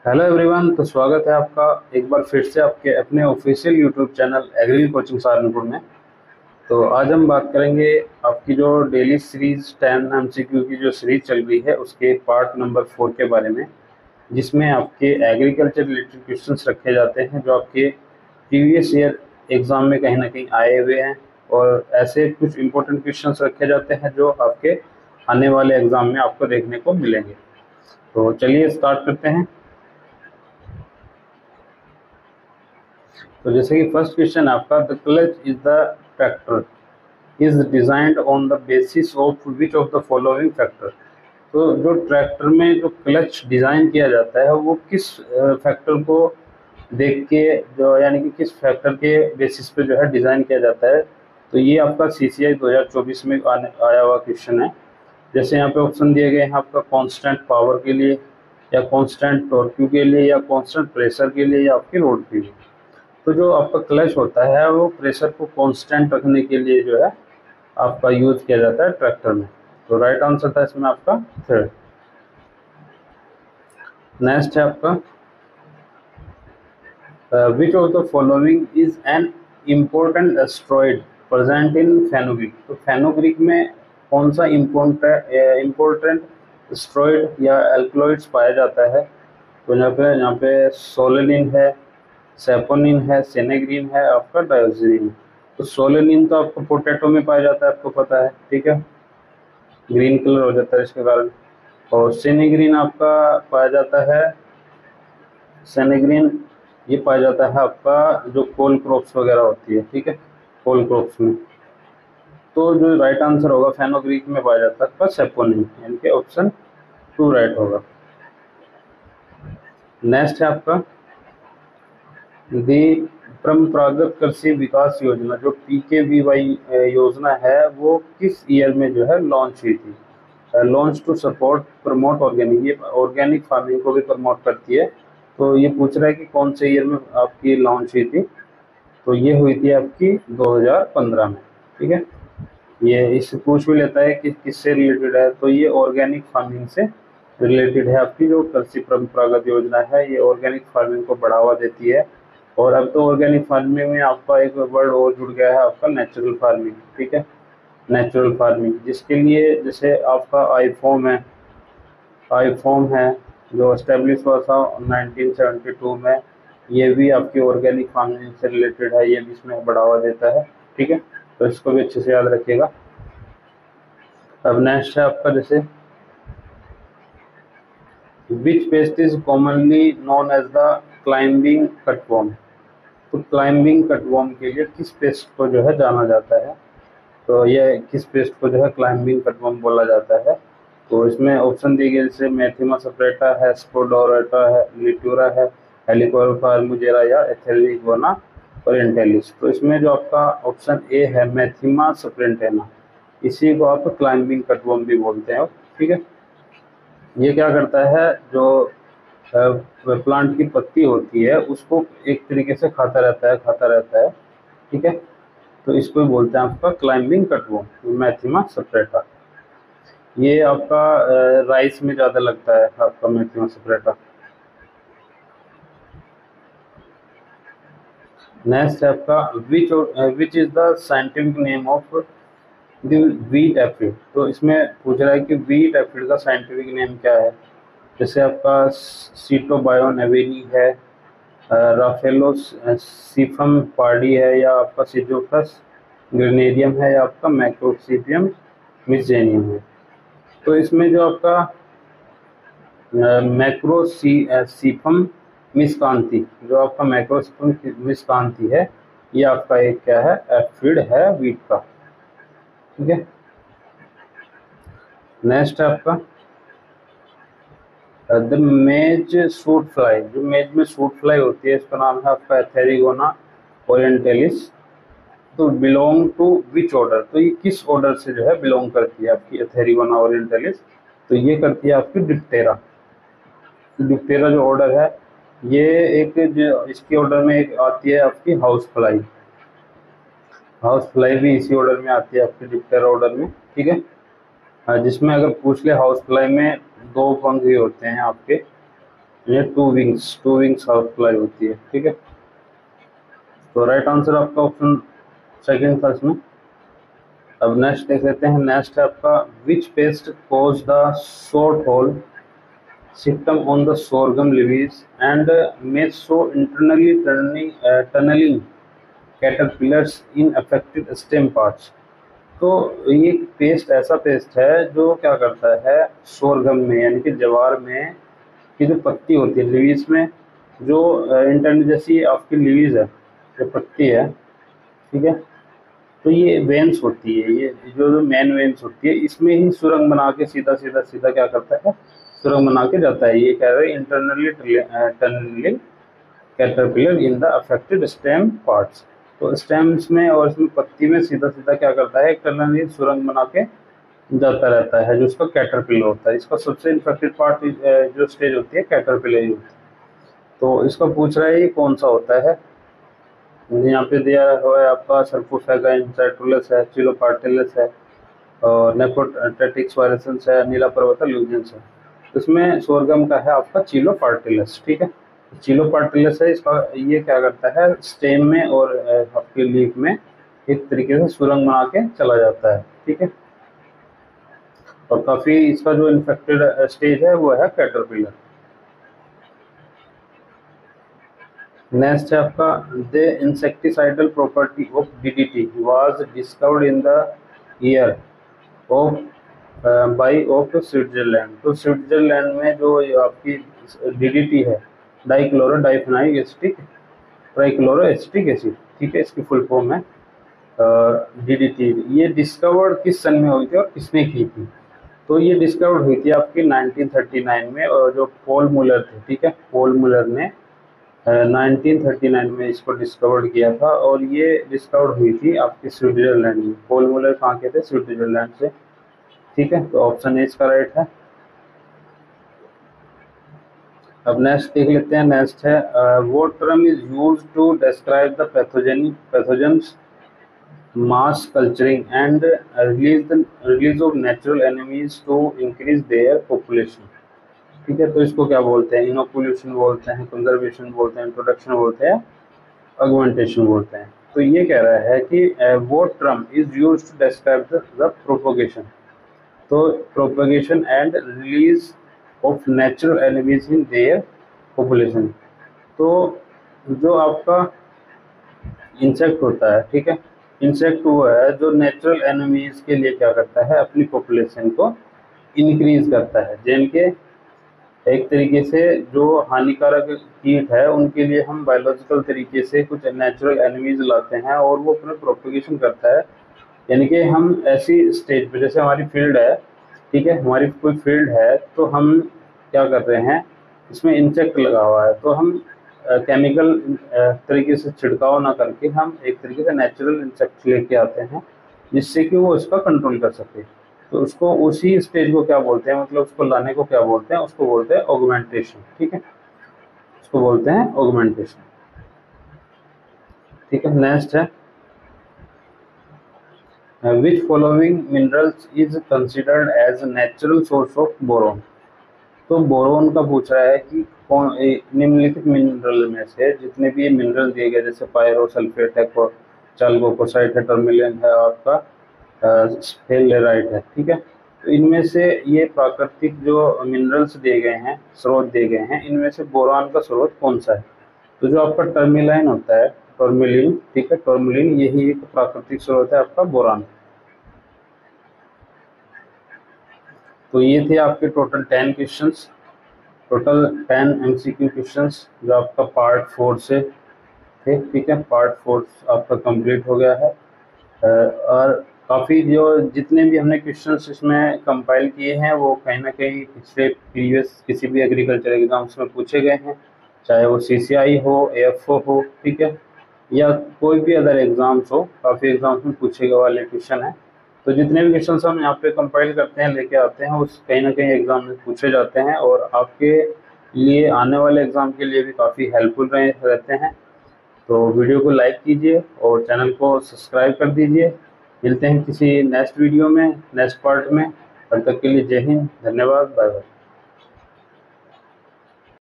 Hello everyone. तो स्वागत है आपका एक बार फिर से आपके अपने official YouTube channel agree coaching Saharanpur में। तो आज हम बात करेंगे आपकी जो डेली सीरीज 10 एमसीक्यू की जो सीरीज चल रही है उसके पार्ट नंबर 4 के बारे में, जिसमें आपके एग्रीकल्चर रिलेटेड क्वेश्चंस रखे जाते हैं जो आपके प्रीवियस ईयर एग्जाम में कहीं ना कहीं आए हुए हैं, और ऐसे कुछ इंपॉर्टेंट क्वेश्चंस रखे जाते हैं जो आपके आने वाले एग्जाम में आपको देखने को मिलेंगे। तो चलिए स्टार्ट करते हैं। तो जैसे कि फर्स्ट क्वेश्चन आपका, the clutch is the tractor is designed on the basis of which of the following factor. तो जो ट्रैक्टर में जो क्लच डिजाइन किया जाता है वो किस फैक्टर को देख के, जो यानी कि किस फैक्टर के बेसिस पे जो है डिजाइन किया जाता है। तो ये आपका सीसीआई 2024 में आया हुआ क्वेश्चन है। जैसे यहाँ पे ऑप्शन दिए गए हैं आपका कांस्टेंट पावर के लिए, या कांस्टेंट टॉर्क्यू के लिए, या कांस्टेंट प्रेशर के लिए, या आपकी रोड के लिए। तो जो आपका क्लच होता है वो प्रेशर को कांस्टेंट रखने के लिए जो है आपका यूज किया जाता है ट्रैक्टर में। तो राइट आंसर था इसमें आपका थर्ड। नेक्स्ट है आपका, which of the following is an important asteroid present in fenugreek. तो फेनोग्रीक में कौन सा इम्पोर्टेंट एस्ट्रॉइड या एल्कलॉइड्स पाया जाता है। तो यहाँ पे सोलेनिन है, सेपोनिन है, सेनेग्रीन है, आपका डायोक्सिन। तो सोलेनिन तो आपको पोटैटो में पाया जाता है, आपको पता है, ठीक है, ग्रीन कलर हो जाता है इसके कारण। और सेनेग्रीन आपका पाया जाता है, सेनेग्रीन ये पाया जाता है आपका जो कोल क्रॉप्स वगैरह होती है, ठीक है, कोल क्रॉप्स में। तो जो राइट आंसर होगा फेनोग्रीक में पाया जाता है आपका सेपोनिन, यानी कि ऑप्शन 2 राइट होगा। नेक्स्ट है आपका, दी परंपरागत कृषि विकास योजना, जो पीकेवीवाई योजना है वो किस ईयर में जो है लॉन्च हुई थी। Launch to support promote organic, ये ऑर्गेनिक फार्मिंग को भी प्रमोट करती है। तो ये पूछ रहा है कि कौन से ईयर में आपकी लॉन्च हुई थी। तो ये हुई थी आपकी 2015 में, ठीक है। ये इससे पूछ भी लेता है कि किससे रिलेटेड है, तो ये ऑर्गेनिक फार्मिंग से रिलेटेड है। आपकी जो कृषि परंपरागत योजना है ये ऑर्गेनिक फार्मिंग को बढ़ावा देती है। और अब तो ऑर्गेनिक फार्मिंग में आपका एक वर्ड और जुड़ गया है, आपका नेचुरल फार्मिंग, ठीक है, नेचुरल फार्मिंग, जिसके लिए जैसे आपका आईफॉर्म है जो एस्टेब्लिश हुआ था 1972 में। ये भी आपकी ऑर्गेनिक फार्मिंग से रिलेटेड है, ये भी इसमें बढ़ावा देता है, ठीक है। तो इसको भी अच्छे से याद रखिएगा। अब नेक्स्ट है आपका, जैसे which pest is commonly known as the climbing cutworm. तो क्लाइंबिंग कटवर्म के लिए किस पेस्ट को जो है जाना जाता है। तो ये किस पेस्ट को जो है क्लाइंबिंग कटवर्म बोला जाता है। तो इसमें ऑप्शन दिए गए जैसे मैथिमा सप्रेटा है, स्पोडोरेटा है, लिट्यूरा है, हेलिकोरपा मुजेरा, या एथेरिगोना ओरिएंटलिस। तो इसमें जो आपका ऑप्शन ए है मैथिमा सप्रेंटेना, इसी को आप क्लाइंबिंग कटवर्म भी बोलते हैं, ठीक है। ये क्या करता है, जो प्लांट की पत्ती होती है उसको एक तरीके से खाता रहता है, ठीक है। तो इसको बोलते हैं आपका क्लाइंबिंग कटवर्म, मैथिमा सप्रेटा। ये आपका राइस में ज़्यादा लगता है आपका मैथिमा सप्रेटा। नेक्स्ट है आपका, which is the scientific name of the wheat aphid. तो इसमें पूछ रहा है कि व्हीट एफिड का साइंटिफिक नेम क्या है। जैसे आपका सीटोबायोन एवेनी है, राफेलो सीफम पार्डी है, या आपका सिजोफस ग्रेनेरियम है, या आपका मैक्रोसीपियम मिसजेनियम है। तो इसमें जो आपका मैक्रोसीफम मिसकांति, जो आपका मैक्रोसीफम मिसकांति है, ये आपका एक क्या है, एफिड है वीट का, ठीक है। नेक्स्ट है आपका, द मेज सूट फ्लाई, जो मेज में सूट फ्लाई होती है इसका नाम है आपका एथेरिगोना ओरिएंटलिस। तो बिलोंग टू विच ऑर्डर, तो ये किस ऑर्डर से जो है बिलोंग करती है आपकी एथेरिगोना ओरिएंटलिस। तो ये करती है आपकी डिप्टेरा। डिप्टेरा जो ऑर्डर है, ये एक जो इसके ऑर्डर में एक आती है आपकी हाउस फ्लाई। हाउस फ्लाई भी इसी ऑर्डर में आती है आपके डिप्टेरा ऑर्डर में, ठीक है। जिसमें अगर पूछ ले हाउस फ्लाई में दो पंख ही होते हैं आपके, ये टू विंग्स हाउस फ्लाई होती है, ठीक है। तो राइट आंसर आपका ऑप्शन सेकंड था इसमें। अब नेक्स्ट देख लेते हैं। नेक्स्ट है आपका which pest cause the short hole system on the sorghum leaves and may show internally tunnelling caterpillars in affected stem parts. तो ये पेस्ट ऐसा पेस्ट है जो क्या करता है सोरगम में यानी कि ज्वार में की जो पत्ती होती है लीव्स में, जो इंटरनली जैसी आपकी लीव्स है जो पत्ती है, ठीक है। तो ये वेन्स होती है, ये जो मेन वेन्स होती है इसमें ही सुरंग बना के सीधा सीधा सीधा क्या करता है सुरंग बना के जाता है। ये कह रहे हैं internally tunnelling caterpillar in the affected stem parts. तो स्टेम्स में और इसमें पत्ती में सीधा सीधा क्या करता है एक टनलिंग सुरंग बना के जाता रहता है जो उसका कैटरपिलर होता है। इसका सबसे इन्फेक्टेड पार्ट जो स्टेज होती है कैटरपिलर ही होती है। तो इसका पूछ रहा है ये कौन सा होता है। यहाँ पे दिया हुआ है आपका सर्कोफेगाइन, साइटोलस है, चिलोपार्टिलस है और नेपोटेटिक्स वायरसेंस है, नीला पर्वता ल्यूजेंस है। इसमें सोरगम का है आपका चिलोपार्टिलस, ठीक है। चिलोपार्टिलस है इसका, ये क्या करता है स्टेम में और आपके लीफ में एक तरीके से सुरंग बना के चला जाता है, ठीक है। और काफी इसका जो इन्फेक्टेड स्टेज है वो है कैटरपिलर। नेक्स्ट है आपका the insecticidal property of DDT was discovered in the year of by of Switzerland. तो स्विट्जरलैंड में जो ये आपकी डीडीटी है dichloro diphenyl acetic trichloro acetic acid, ठीक है, इसकी फुल फॉर्म है डीडीटी। ये डिस्कवर्ड किस सन में हुई थी और किसने की थी। तो ये डिस्कवर्ड हुई थी आपकी 1939 में और जो पॉल मुलर थे, ठीक है, पॉल मुलर ने 1939 में इसको डिस्कवर्ड किया था और ये डिस्कवर्ड हुई थी आपके स्विट्जरलैंड में। पॉल मुलर कहाँ के थे, स्विट्जरलैंड से, ठीक है। तो ऑप्शन ए इसका राइट है। अब नेक्स्ट देख लेते हैं। नेक्स्ट है what term is used to describe the pathogens mass culturing and release of natural enemies to increase their population, ठीक है। तो इसको क्या बोलते हैं, इनोकुलेशन बोलते हैं, कंजर्वेशन बोलते हैं, इंट्रोडक्शन बोलते हैं, ऑगमेंटेशन बोलते हैं। तो ये कह रहा है कि what term is used to describe the propagation. तो propagation and release of natural enemies in their population. तो जो आपका इंसेक्ट होता है, ठीक है, इंसेक्ट वो है जो नेचुरल एनिमीज के लिए क्या करता है अपनी पॉपुलेशन को इंक्रीज करता है। जिनके एक तरीके से जो हानिकारक कीट है उनके लिए हम बायोलॉजिकल तरीके से कुछ नेचुरल एनिमीज लाते हैं और वो अपना प्रोपोगेशन करता है। यानी कि हम ऐसी स्टेज पे जैसे हमारी फील्ड है, ठीक है, हमारी कोई फील्ड है तो हम क्या कर रहे हैं इसमें इंसेक्ट लगा हुआ है तो हम केमिकल तरीके से छिड़काव ना करके हम एक तरीके से नेचुरल इंसेक्ट लेके आते हैं जिससे कि वो इसका कंट्रोल कर सके। तो उसको उसी स्टेज को क्या बोलते हैं, मतलब उसको लाने को क्या बोलते हैं, उसको बोलते हैं ऑगमेंटेशन, ठीक है, उसको बोलते हैं ऑगमेंटेशन, ठीक है। नेक्स्ट है which following minerals is considered as natural source of boron. तो बोरोन का पूछ रहा है कि कौन निम्नलिखित मिनरल में से जितने भी मिनरल दिए गए जैसे पायरो सल्फेट है, चालगोकोसाइट है, टर्मिलिन है, आपका स्फेलेराइट है, ठीक है। तो इनमें से ये प्राकृतिक जो मिनरल्स दिए गए हैं, स्रोत दिए गए हैं, इनमें से बोरान का स्रोत कौन सा है। तो जो आपका टर्मिलाइन होता है, टर्मिलिन, ठीक है, टर्मिलिन यही एक प्राकृतिक स्रोत है आपका बोरान। तो ये थे आपके total 10 questions, total 10 MCQ questions जो आपका पार्ट 4 से थे, ठीक है। पार्ट 4 आपका कंप्लीट हो गया है और काफ़ी जो जितने भी हमने क्वेश्चंस इसमें कंपाइल किए हैं वो कहीं ना कहीं पिछले प्रीवियस किसी भी एग्रीकल्चर एग्जाम्स में पूछे गए हैं, चाहे वो CCI हो, AFO हो, ठीक है, या कोई भी अदर एग्जाम्स हो, काफ़ी एग्जाम्स में पूछे गए वाले क्वेश्चन हैं। तो जितने भी क्वेश्चन हम यहाँ पे कंपाइल करते हैं, लेके आते हैं, उस कहीं ना कहीं एग्जाम में पूछे जाते हैं और आपके लिए आने वाले एग्जाम के लिए भी काफ़ी हेल्पफुल रहते हैं। तो वीडियो को लाइक कीजिए और चैनल को सब्सक्राइब कर दीजिए। मिलते हैं किसी नेक्स्ट वीडियो में, नेक्स्ट पार्ट में। तब तक के लिए जय हिंद, धन्यवाद, बाय बाय।